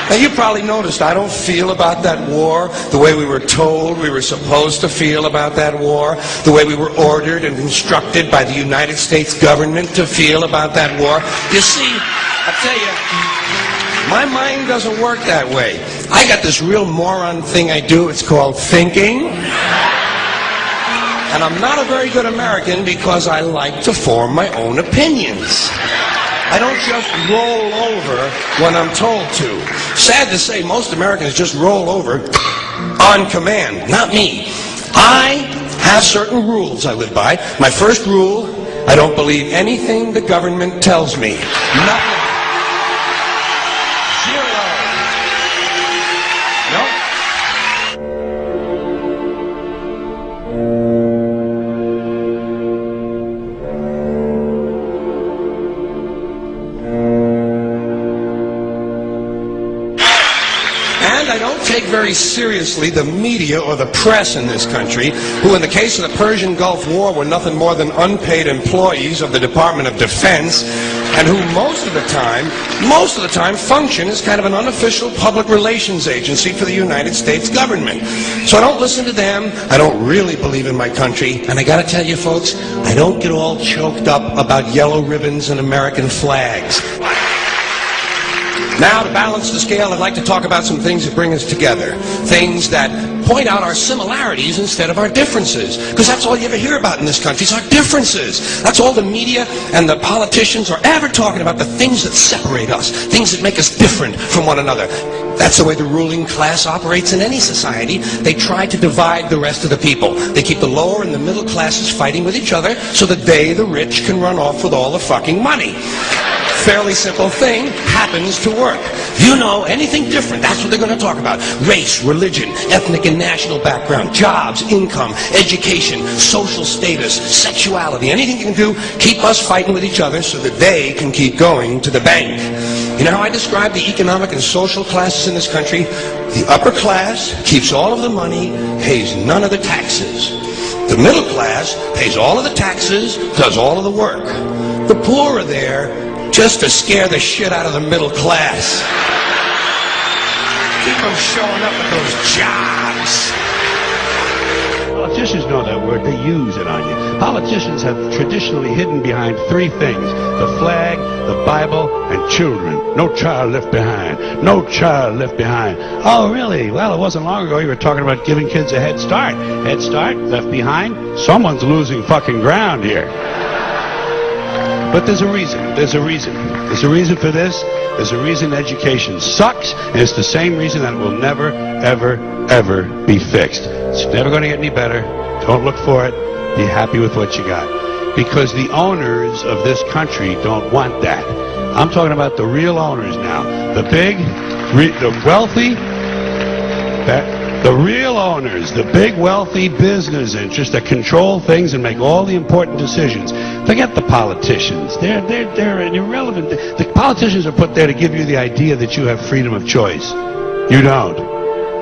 Now, you probably noticed I don't feel about that war the way we were told we were supposed to feel about that war, the way we were ordered and instructed by the United States government to feel about that war. You see, I tell you, my mind doesn't work that way. I got this real moron thing I do. It's called thinking. And I'm not a very good American because I like to form my own opinions. I don't just roll over when I'm told to. Sad to say, most Americans just roll over on command. Not me. I have certain rules I live by. My first rule, I don't believe anything the government tells me. Nothing. Zero. Nope. And I don't take very seriously the media or the press in this country, who in the case of the Persian Gulf War were nothing more than unpaid employees of the Department of Defense, and who most of the time function as kind of an unofficial public relations agency for the United States government. So I don't listen to them. I don't really believe in my country. And I gotta tell you folks, I don't get all choked up about yellow ribbons and American flags. Now, to balance the scale, I'd like to talk about some things that bring us together. Things that point out our similarities instead of our differences. Because that's all you ever hear about in this country is our differences. That's all the media and the politicians are ever talking about, the things that separate us, things that make us different from one another. That's the way the ruling class operates in any society. They try to divide the rest of the people. They keep the lower and the middle classes fighting with each other so that they, the rich, can run off with all the fucking money. Fairly simple thing happens to work. You know, anything different, that's what they're going to talk about. Race, religion, ethnic and national background, jobs, income, education, social status, sexuality, anything you can do, keep us fighting with each other so that they can keep going to the bank. You know how I describe the economic and social classes in this country? The upper class keeps all of the money, pays none of the taxes. The middle class pays all of the taxes, does all of the work. The poor are there just to scare the shit out of the middle class. Keep them showing up at those jobs. Politicians know that word. They use it on you. Politicians have traditionally hidden behind three things: the flag, the Bible, and children. No child left behind. No child left behind. Oh, really? Well, it wasn't long ago you were talking about giving kids a head start. Head start? Left behind? Someone's losing fucking ground here. But there's a reason. There's a reason. There's a reason for this. There's a reason education sucks, and it's the same reason that it will never, ever, ever be fixed. It's never going to get any better. Don't look for it. Be happy with what you got. Because the owners of this country don't want that. I'm talking about the real owners now. The big, the wealthy, the real owners, the big wealthy business interests that control things and make all the important decisions. Forget the politicians. They're irrelevant. The politicians are put there to give you the idea that you have freedom of choice. You don't.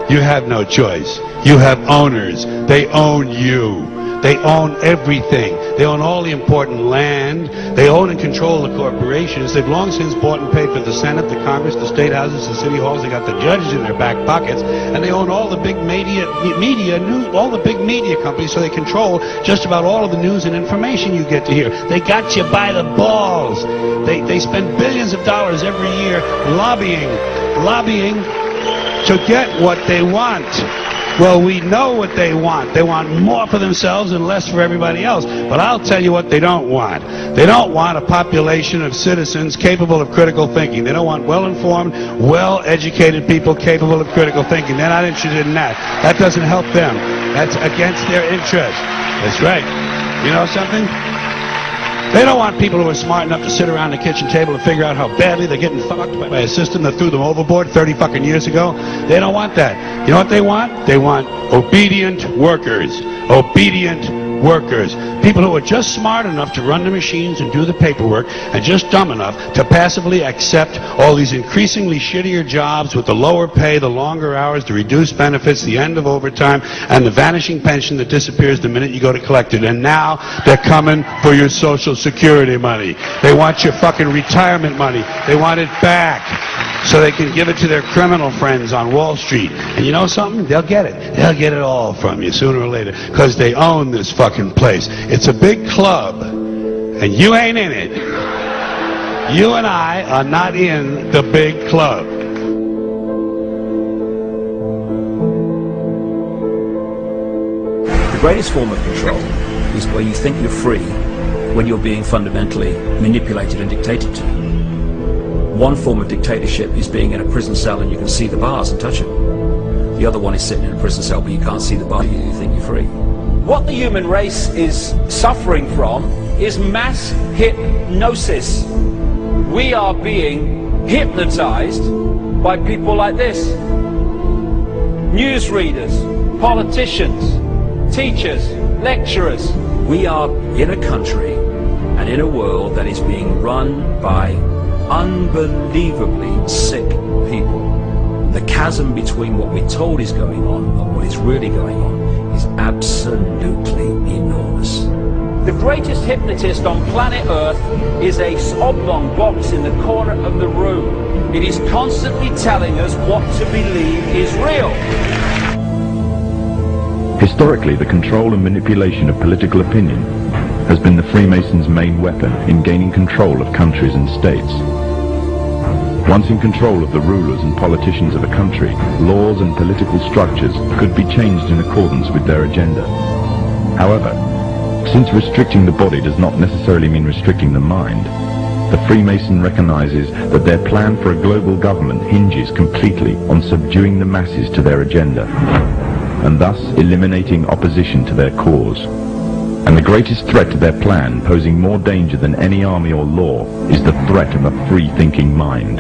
You have no choice. You have owners. They own you. They own everything. They own all the important land. They own and control the corporations. They've long since bought and paid for the Senate, the Congress, the state houses, the city halls. They got the judges in their back pockets, and they own all the big all the big media companies. So they control just about all of the news and information you get to hear. They got you by the balls. They spend billions of dollars every year lobbying to get what they want. Well, we know what they want. They want more for themselves and less for everybody else. But I'll tell you what they don't want. They don't want a population of citizens capable of critical thinking. They don't want well-informed, well-educated people capable of critical thinking. They're not interested in that. That doesn't help them. That's against their interest. That's right. You know something? They don't want people who are smart enough to sit around the kitchen table and figure out how badly they're getting fucked by a system that threw them overboard 30 fucking years ago. They don't want that. You know what they want? They want obedient workers. Obedient workers, people who are just smart enough to run the machines and do the paperwork, and just dumb enough to passively accept all these increasingly shittier jobs with the lower pay, the longer hours, the reduced benefits, the end of overtime, and the vanishing pension that disappears the minute you go to collect it. And now they're coming for your Social Security money. They want your fucking retirement money. They want it back so they can give it to their criminal friends on Wall Street. And you know something? They'll get it. They'll get it all from you sooner or later, because they own this fucking place. It's a big club, and you ain't in it. You and I are not in the big club. The greatest form of control is where you think you're free when you're being fundamentally manipulated and dictated to. One form of dictatorship is being in a prison cell and you can see the bars and touch them. The other one is sitting in a prison cell but you can't see the bar, you think you're free. What the human race is suffering from is mass hypnosis. We are being hypnotized by people like this. Newsreaders, politicians, teachers, lecturers. We are in a country and in a world that is being run by unbelievably sick people. The chasm between what we're told is going on and what is really going on is absolutely enormous. The greatest hypnotist on planet Earth is a oblong box in the corner of the room. It is constantly telling us what to believe is real. Historically, the control and manipulation of political opinion has been the Freemasons' main weapon in gaining control of countries and states. Once in control of the rulers and politicians of a country, laws and political structures could be changed in accordance with their agenda. However, since restricting the body does not necessarily mean restricting the mind, the Freemason recognizes that their plan for a global government hinges completely on subduing the masses to their agenda, and thus eliminating opposition to their cause. And the greatest threat to their plan, posing more danger than any army or law, is the threat of a free-thinking mind.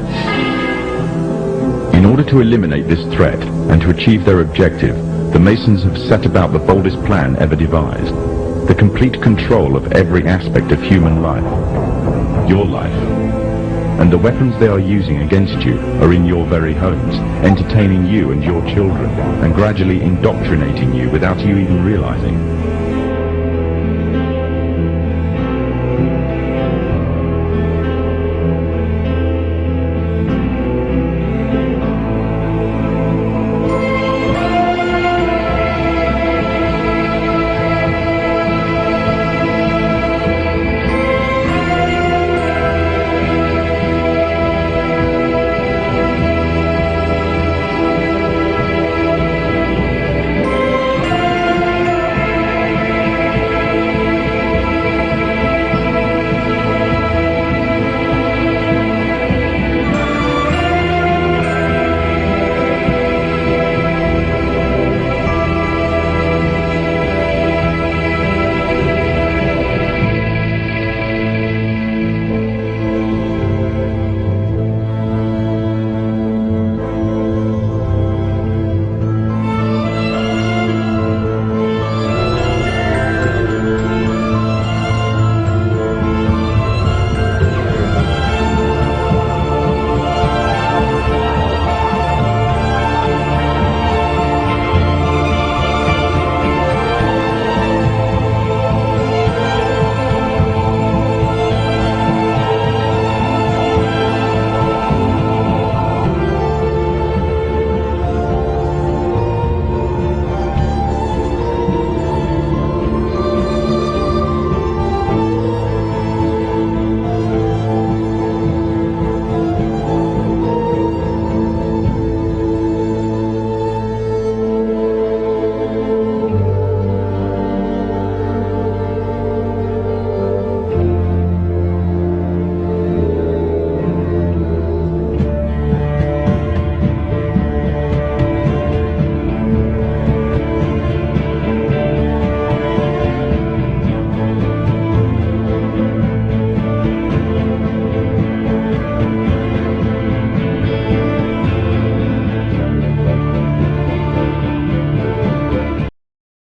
In order to eliminate this threat and to achieve their objective, the Masons have set about the boldest plan ever devised: the complete control of every aspect of human life, your life. And the weapons they are using against you are in your very homes, entertaining you and your children, and gradually indoctrinating you without you even realizing.